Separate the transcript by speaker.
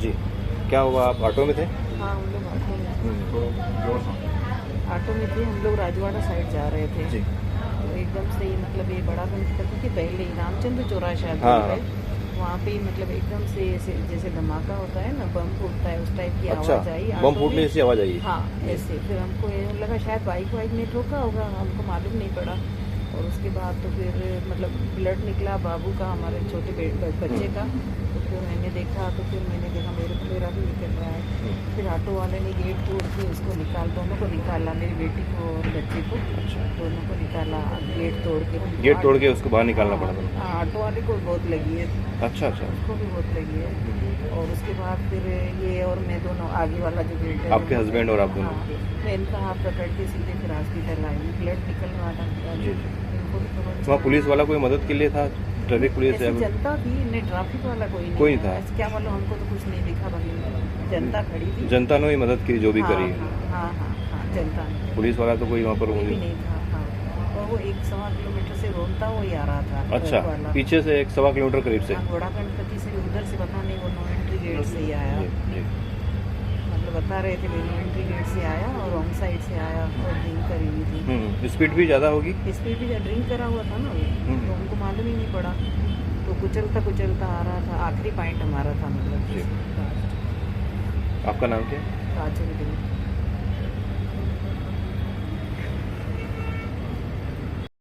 Speaker 1: जी, क्या हुआ? आप ऑटो में थे?
Speaker 2: हाँ, हम लोग ऑटो में थे। हम लोग राजवाड़ा साइड जा रहे थे।
Speaker 1: जी।
Speaker 2: तो एकदम से ही मतलब ये बड़ा गंज तक के पहले ही रामचंद्र चौराहा शायद
Speaker 1: हाँ,
Speaker 2: दूर है,
Speaker 1: हाँ।
Speaker 2: वहाँ पे ही मतलब एकदम से ऐसे जैसे धमाका होता है ना, बम फूटता है, उस टाइप की
Speaker 1: अच्छा,
Speaker 2: आवाज़ आई
Speaker 1: बम
Speaker 2: ऑटो
Speaker 1: फूटने
Speaker 2: में।
Speaker 1: जैसी आवाज़ आई?
Speaker 2: हाँ,
Speaker 1: जी।
Speaker 2: ऐसे फिर हमको ये लगा शायद बाइक वाइक ने ठोका होगा, हमको मालूम नहीं पड़ा। और उसके बाद तो फिर मतलब ब्लड निकला बाबू का, हमारे छोटे बच्चे का। तो फिर मैंने देखा मेरा भी निकल रहा है। फिर ऑटो वाले ने गेट तोड़ के उसको दोनों को निकाला, मेरी बेटी को और बच्चे को,
Speaker 1: अच्छा।
Speaker 2: दोनों को निकाला गेट तोड़ के।
Speaker 1: गेट तोड़ के उसको बाहर निकालना
Speaker 2: हाँ,
Speaker 1: पड़ा था?
Speaker 2: हाँ, ऑटो वाले को बहुत लगी है।
Speaker 1: अच्छा, अच्छा।
Speaker 2: उसको भी बहुत लगी है। और उसके बाद फिर ये और मैं दोनों, आगे वाला जो गेट है,
Speaker 1: आपके हस्बैंड और आप दोनों?
Speaker 2: हाँ, मैं इनका हाथ पकड़ के सीधे फिर हॉस्पिटल आई, ब्लड निकल रहा था पूरा।
Speaker 1: जी, जी।
Speaker 2: इनको भी खबर
Speaker 1: वहाँ पुलिस वाला कोई मदद के लिए था? ट्रैफिक पुलिस
Speaker 2: ऐसी
Speaker 1: या
Speaker 2: जनता थी, नहीं ट्रैफिक वाला कोई
Speaker 1: कोई
Speaker 2: नहीं
Speaker 1: था?
Speaker 2: ऐसे क्या मालूम, हमको तो कुछ नहीं दिखा भाई, जनता खड़ी थी।
Speaker 1: जनता ने ही मदद की जो भी
Speaker 2: हाँ,
Speaker 1: करी?
Speaker 2: हाँ, हाँ, हाँ, हाँ, जनता ने।
Speaker 1: पुलिस वाला तो कोई वहाँ पर
Speaker 2: कोई भी नहीं था। हाँ, और वो 1-1.25 किलोमीटर से रोडता वो ही आ रहा था,
Speaker 1: अच्छा,
Speaker 2: ट्रक वाला।
Speaker 1: पीछे से 1-1.25 किलोमीटर करीब से?
Speaker 2: हाँ, घोड़ा गणपति से उधर से, पता नहीं वो नो एंट्री गेट से ही आया।
Speaker 1: जी, जी।
Speaker 2: मतलब बता रहे थे नो एंट्री गेट से आया और रॉन्ग साइड से आया और ड्रिंक करी हुई थी।
Speaker 1: स्पीड भी ज़्यादा होगी?
Speaker 2: स्पीड भी ड्रिंक करा हुआ था ना वो, तो हमको मालूम ही नहीं पड़ा। तो कुचलता आ रहा था, आखिरी पॉइंट हमारा था मतलब।
Speaker 1: जी। आपका नाम क्या है?
Speaker 2: काजल दिन।